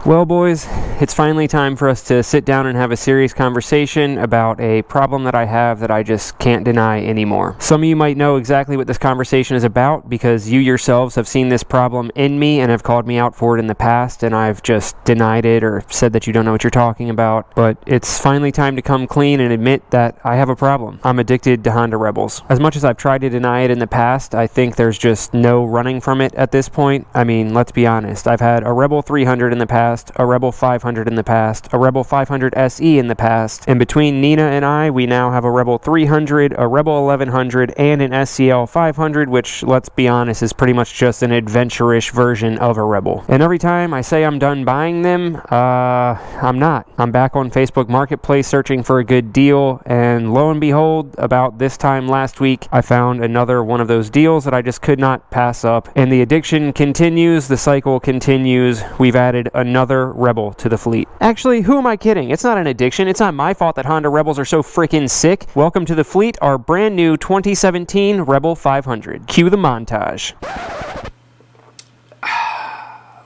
Well, boys, it's finally time for us to sit down and have a serious conversation about a problem that I have that I just can't deny anymore. Some of you might know exactly what this conversation is about because you yourselves have seen this problem in me and have called me out for it in the past, and I've just denied it or said that you don't know what you're talking about. But it's finally time to come clean and admit that I have a problem. I'm addicted to Honda Rebels. As much as I've tried to deny it in the past, I think there's just no running from it at this point. I mean, let's be honest. I've had a Rebel 300 in the past, a Rebel 500 in the past, a Rebel 500 SE in the past, and between Nina and I, we now have a Rebel 300, a Rebel 1100, and an SCL 500, which, let's be honest, is pretty much just an adventure-ish version of a Rebel. And every time I say I'm done buying them, I'm not. I'm back on Facebook Marketplace searching for a good deal, and lo and behold, about this time last week, I found another one of those deals that I just could not pass up, and the addiction continues, the cycle continues. We've added another Rebel to the fleet. Actually, who am I kidding? It's not an addiction. It's not my fault that Honda Rebels are so freaking sick. Welcome to the fleet, our brand new 2017 Rebel 500. Cue the montage.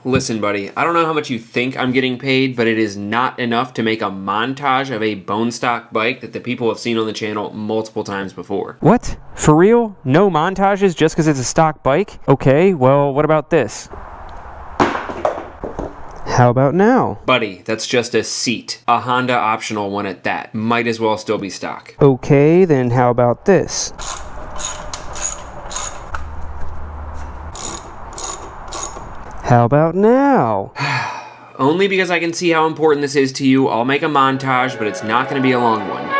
Listen, buddy, I don't know how much you think I'm getting paid, but it is not enough to make a montage of a bone stock bike that the people have seen on the channel multiple times before. What? For real? No montages just because it's a stock bike? Okay, well, what about this? How about now? Buddy, that's just a seat. A Honda optional one at that. Might as well still be stock. Okay, then how about this? How about now? Only because I can see how important this is to you, I'll make a montage, but it's not going to be a long one.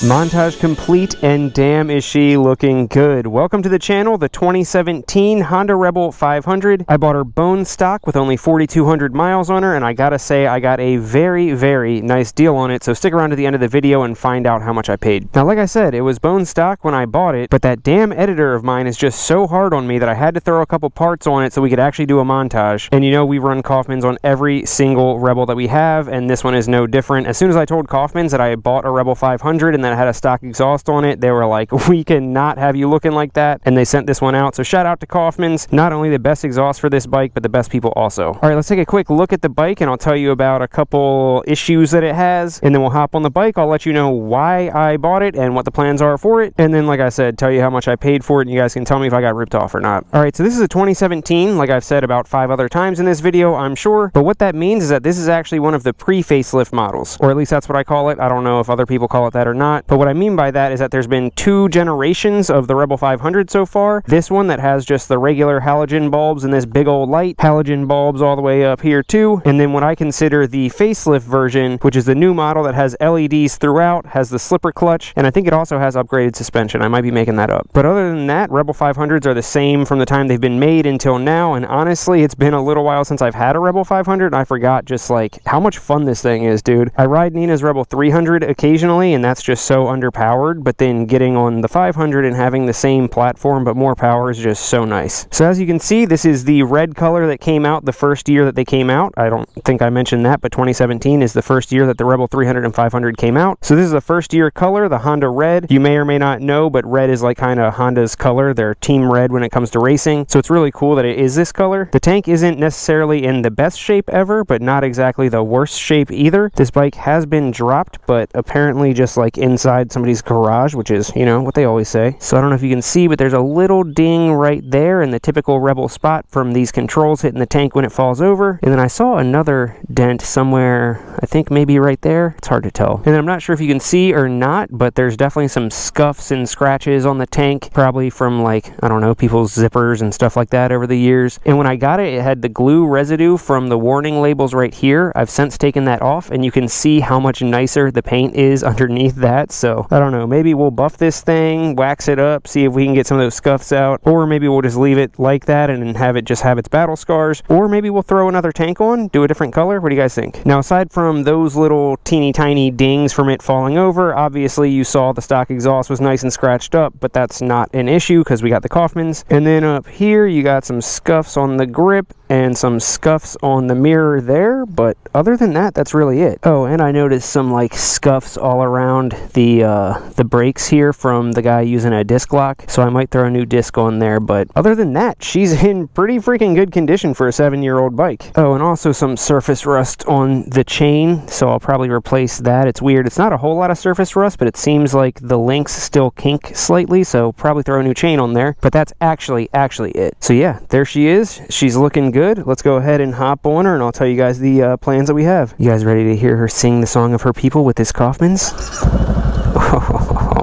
Montage complete, and damn is she looking good. Welcome to the channel, the 2017 Honda Rebel 500. I bought her bone stock with only 4,200 miles on her, and I gotta say I got a very, very nice deal on it, so stick around to the end of the video and find out how much I paid. Now, like I said, it was bone stock when I bought it, but that damn editor of mine is just so hard on me that I had to throw a couple parts on it so we could actually do a montage. And you know, we run Kaufman's on every single Rebel that we have, and this one is no different. As soon as I told Kaufman's that I had bought a Rebel 500 and that I had a stock exhaust on it, they were like, we cannot have you looking like that, and they sent this one out. So shout out to Kaufman's, not only the best exhaust for this bike, but the best people also. All right, let's take a quick look at the bike and I'll tell you about a couple issues that it has, and then we'll hop on the bike. I'll let you know why I bought it and what the plans are for it, and then, like I said, tell you how much I paid for it, and you guys can tell me if I got ripped off or not. All right, so this is a 2017, like I've said about 5 other times in this video, I'm sure, but what that means is that this is actually one of the pre-facelift models, or at least that's what I call it. I don't know if other people call it that or not, but what I mean by that is that there's been 2 generations of the Rebel 500 so far. This one that has just the regular halogen bulbs and this big old light, halogen bulbs all the way up here too, and then what I consider the facelift version, which is the new model that has LEDs throughout, has the slipper clutch, and I think it also has upgraded suspension. I might be making that up. But other than that, Rebel 500s are the same from the time they've been made until now, and honestly, it's been a little while since I've had a Rebel 500, and I forgot just like how much fun this thing is, dude. I ride Nina's Rebel 300 occasionally, and that's just so underpowered, but then getting on the 500 and having the same platform but more power is just so nice. So as you can see, this is the red color that came out the first year that they came out. I don't think I mentioned that, but 2017 is the first year that the Rebel 300 and 500 came out. So this is the first year color, the Honda red. You may or may not know, but red is like kind of Honda's color. They're team red when it comes to racing. So it's really cool that it is this color. The tank isn't necessarily in the best shape ever, but not exactly the worst shape either. This bike has been dropped, but apparently just like inside somebody's garage, which is, you know, what they always say. So I don't know if you can see, but there's a little ding right there in the typical Rebel spot from these controls hitting the tank when it falls over. And then I saw another dent somewhere, I think maybe right there. It's hard to tell. And then I'm not sure if you can see or not, but there's definitely some scuffs and scratches on the tank, probably from like, I don't know, people's zippers and stuff like that over the years. And when I got it, it had the glue residue from the warning labels right here. I've since taken that off, and you can see how much nicer the paint is underneath that. spots. So I don't know, maybe we'll buff this thing, wax it up, see if we can get some of those scuffs out, or maybe we'll just leave it like that and have it just have its battle scars, or maybe we'll throw another tank on, do a different color. What do you guys think? Now, aside from those little teeny tiny dings from it falling over, obviously you saw the stock exhaust was nice and scratched up, but that's not an issue because we got the Kaufmans. And then up here you got some scuffs on the grip and some scuffs on the mirror there, but other than that, that's really it. Oh, and I noticed some like scuffs all around the brakes here from the guy using a disc lock, so I might throw a new disc on there, but other than that, she's in pretty freaking good condition for a 7-year-old bike. Oh, and also some surface rust on the chain, so I'll probably replace that. It's weird, it's not a whole lot of surface rust, but it seems like the links still kink slightly, so probably throw a new chain on there, but that's actually it. So yeah, there she is. She's looking good. Let's go ahead and hop on her and I'll tell you guys the plans that we have. You guys ready to hear her sing the song of her people with this Kaufmans?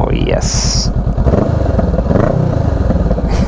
Oh yes.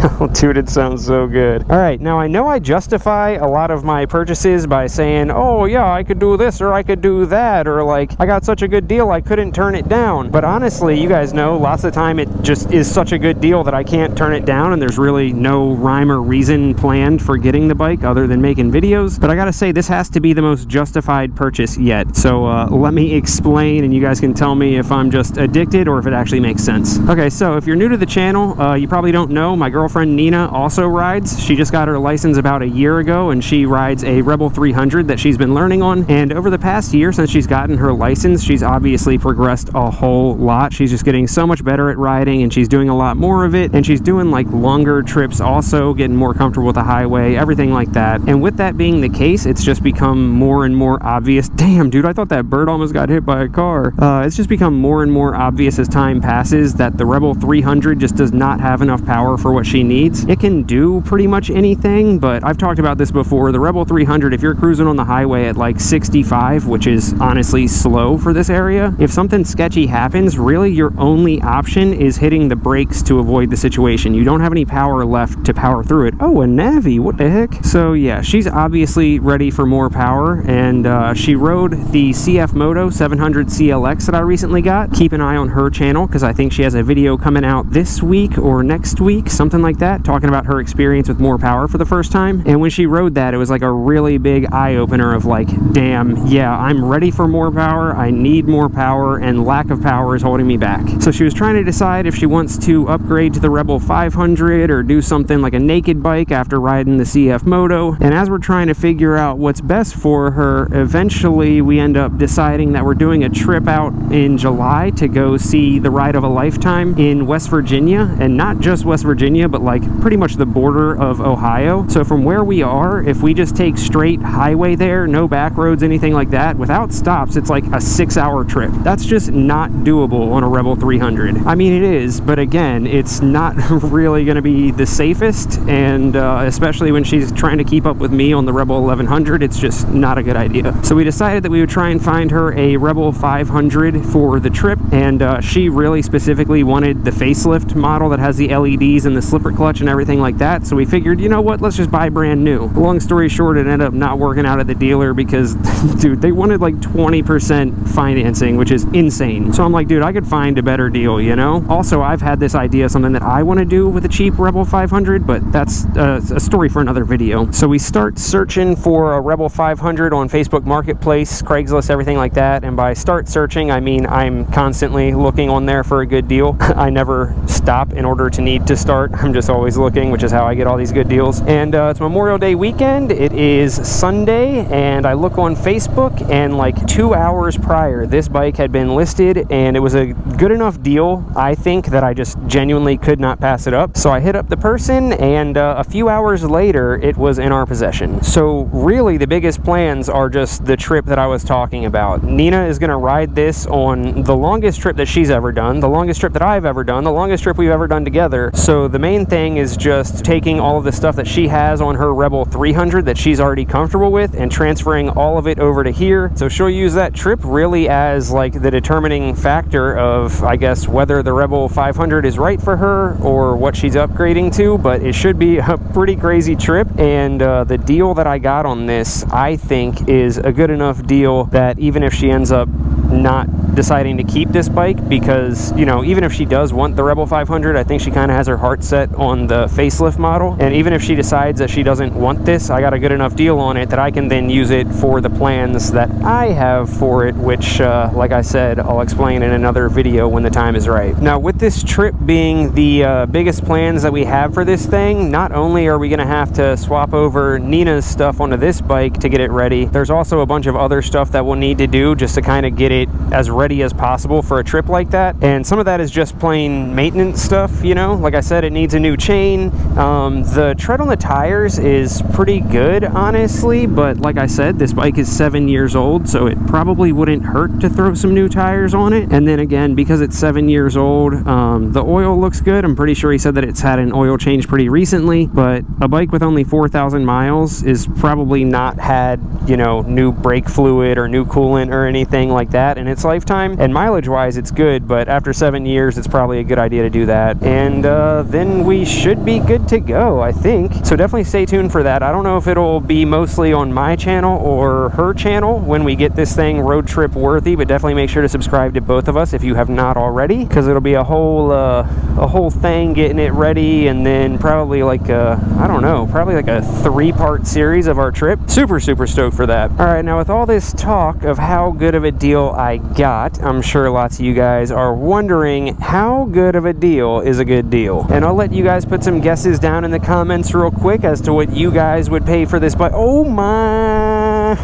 Oh, dude, it sounds so good. All right, now I know I justify a lot of my purchases by saying, oh yeah, I could do this or I could do that, or like, I got such a good deal I couldn't turn it down. But honestly, you guys know, lots of the time it just is such a good deal that I can't turn it down, and there's really no rhyme or reason planned for getting the bike other than making videos. But I gotta say, this has to be the most justified purchase yet. So let me explain, and you guys can tell me if I'm just addicted or if it actually makes sense. Okay, so if you're new to the channel, you probably don't know, my girlfriend Nina also rides. She just got her license about a year ago, and she rides a Rebel 300 that she's been learning on. And over the past year since she's gotten her license, she's obviously progressed a whole lot. She's just getting so much better at riding, and she's doing a lot more of it, and she's doing like longer trips also, getting more comfortable with the highway, everything like that. And with that being the case, it's just become more and more obvious. Damn, dude, I thought that bird almost got hit by a car. It's just become more and more obvious as time passes that the Rebel 300 just does not have enough power for what she needs. It can do pretty much anything, but I've talked about this before. The Rebel 300, if you're cruising on the highway at like 65, which is honestly slow for this area, if something sketchy happens, really your only option is hitting the brakes to avoid the situation. You don't have any power left to power through it. Oh, a Navi, what the heck? So yeah, she's obviously ready for more power, and she rode the CF Moto 700 CLX that I recently got. Keep an eye on her channel, because I think she has a video coming out this week or next week, something like that, talking about her experience with more power for the first time. And when she rode that, it was like a really big eye-opener of like, damn, yeah, I'm ready for more power, I need more power, and lack of power is holding me back. So she was trying to decide if she wants to upgrade to the Rebel 500 or do something like a naked bike after riding the CF Moto. And as we're trying to figure out what's best for her, eventually we end up deciding that we're doing a trip out in July to go see the ride of a lifetime in West Virginia, and not just West Virginia, but like pretty much the border of Ohio. So from where we are, if we just take straight highway there, no back roads, anything like that, without stops, it's like a 6-hour trip. That's just not doable on a Rebel 300. I mean, it is, but again, it's not really going to be the safest, and especially when she's trying to keep up with me on the Rebel 1100, it's just not a good idea. So we decided that we would try and find her a Rebel 500 for the trip, and she really specifically wanted the facelift model that has the LEDs and the slipper clutch and everything like that. So we figured, you know what, let's just buy brand new. Long story short, it ended up not working out at the dealer because dude, they wanted like 20% financing, which is insane. So I'm like, dude, I could find a better deal, you know? Also, I've had this idea, something that I want to do with a cheap Rebel 500, but that's a story for another video. So we start searching for a Rebel 500 on Facebook Marketplace, Craigslist, everything like that. And by start searching, I mean I'm constantly looking on there for a good deal. I never stop in order to need to start. I'm just always looking, which is how I get all these good deals. And it's Memorial Day weekend. It is Sunday, and I look on Facebook, and like 2 hours prior, this bike had been listed, and it was a good enough deal, I think, that I just genuinely could not pass it up. So I hit up the person, and a few hours later, it was in our possession. So really, the biggest plans are just the trip that I was talking about. Nina is going to ride this on the longest trip that she's ever done, the longest trip that I've ever done, the longest trip we've ever done together. So the main thing is just taking all of the stuff that she has on her Rebel 300 that she's already comfortable with and transferring all of it over to here. So she'll use that trip really as like the determining factor of, I guess, whether the Rebel 500 is right for her or what she's upgrading to. But it should be a pretty crazy trip, and the deal that I got on this, I think, is a good enough deal that even if she ends up not deciding to keep this bike, because, you know, even if she does want the Rebel 500, I think she kind of has her heart set on the facelift model, and even if she decides that she doesn't want this, I got a good enough deal on it that I can then use it for the plans that I have for it, which like I said, I'll explain in another video when the time is right. Now, with this trip being the biggest plans that we have for this thing, not only are we going to have to swap over Nina's stuff onto this bike to get it ready, there's also a bunch of other stuff that we'll need to do just to kind of get it as ready as possible for a trip like that. And some of that is just plain maintenance stuff, you know. Like I said, it needs a new chain. The tread on the tires is pretty good, honestly, but like I said, this bike is 7 years old, so it probably wouldn't hurt to throw some new tires on it. And then again, because it's 7 years old, the oil looks good. I'm pretty sure he said that it's had an oil change pretty recently, but a bike with only 4,000 miles is probably not had, you know, new brake fluid or new coolant or anything like that in its lifetime. And mileage wise, it's good, but after 7 years, it's probably a good idea to do that. And then we should be good to go, I think. So definitely stay tuned for that. I don't know if it'll be mostly on my channel or her channel when we get this thing road trip worthy, but definitely make sure to subscribe to both of us if you have not already, because it'll be a whole thing getting it ready, and then probably like I don't know, probably like a 3-part series of our trip. Super stoked for that. All right, now with all this talk of how good of a deal I got, I'm sure lots of you guys are wondering how good of a deal is a good deal. And I'll let you guys put some guesses down in the comments real quick as to what you guys would pay for this bike. Oh my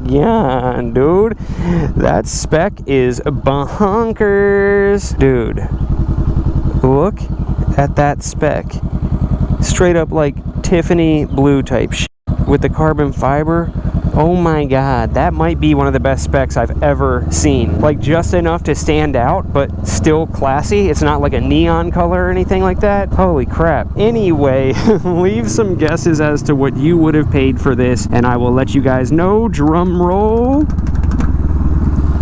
god, dude, that spec is bonkers. Dude, look at that spec. Straight up like Tiffany blue type shit with the carbon fiber. Oh my god, that might be one of the best specs I've ever seen. Like, just enough to stand out, but still classy. It's not like a neon color or anything like that. Holy crap. Anyway, leave some guesses as to what you would have paid for this, and I will let you guys know. Drum roll.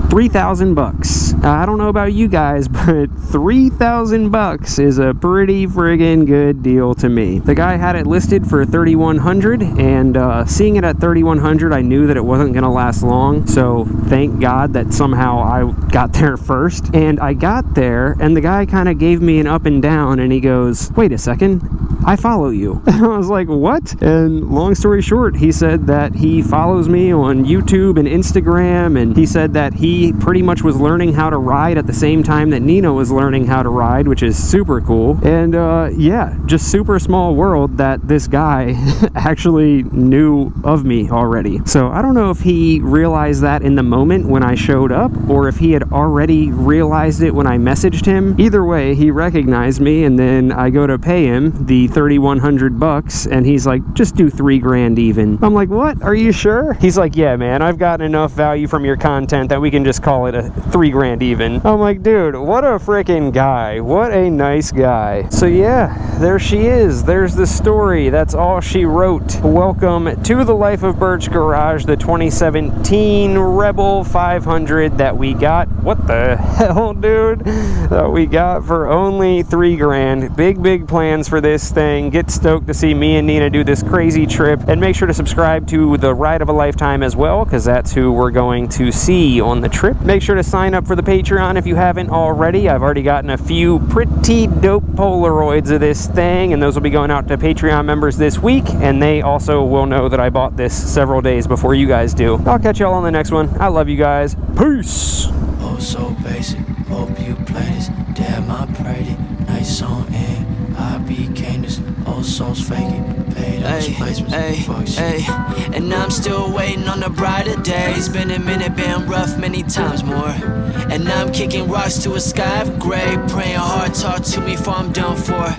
$3,000. I don't know about you guys, but $3,000 is a pretty friggin' good deal to me. The guy had it listed for $3,100, and seeing it at $3,100, I knew that it wasn't gonna last long. So thank God that somehow I got there first. And I got there, and the guy kind of gave me an up and down, and he goes, "Wait a second, I follow you." And I was like, what? And long story short, he said that he follows me on YouTube and Instagram, and he said that he pretty much was learning how to ride at the same time that Nina was learning how to ride, which is super cool. And yeah, just super small world that this guy actually knew of me already. So I don't know if he realized that in the moment when I showed up, or if he had already realized it when I messaged him. Either way, he recognized me, and then I go to pay him the $3,100, and he's like, "Just do $3,000 even." I'm like, "What? Are you sure?" He's like, "Yeah, man, I've gotten enough value from your content that we can just call it a $3,000 even." I'm like, dude, what a freaking guy. What a nice guy. So yeah, there she is. There's the story. That's all she wrote. Welcome to the Life of Birch garage, the 2017 Rebel 500 that we got. What the hell, dude? That we got for only $3,000. Big plans for this thing. Get stoked to see me and Nina do this crazy trip, and make sure to subscribe to the Ride of a Lifetime as well, because that's who we're going to see on the trip. Make sure to sign up for the Patreon if you haven't already. I've already gotten a few pretty dope Polaroids of this thing, and those will be going out to Patreon members this week, and they also will know that I bought this several days before you guys do. I'll catch y'all on the next one. I love you guys. Peace! Oh, so basic. Hope you play this. Damn, I prayed it. Nice song, and I became this. Old souls faking. Paid those placements. Hey, and I'm still waiting on the brighter days. Been a minute, been rough many times more. And I'm kicking rocks to a sky of gray. Praying hard, talk to me before I'm done for.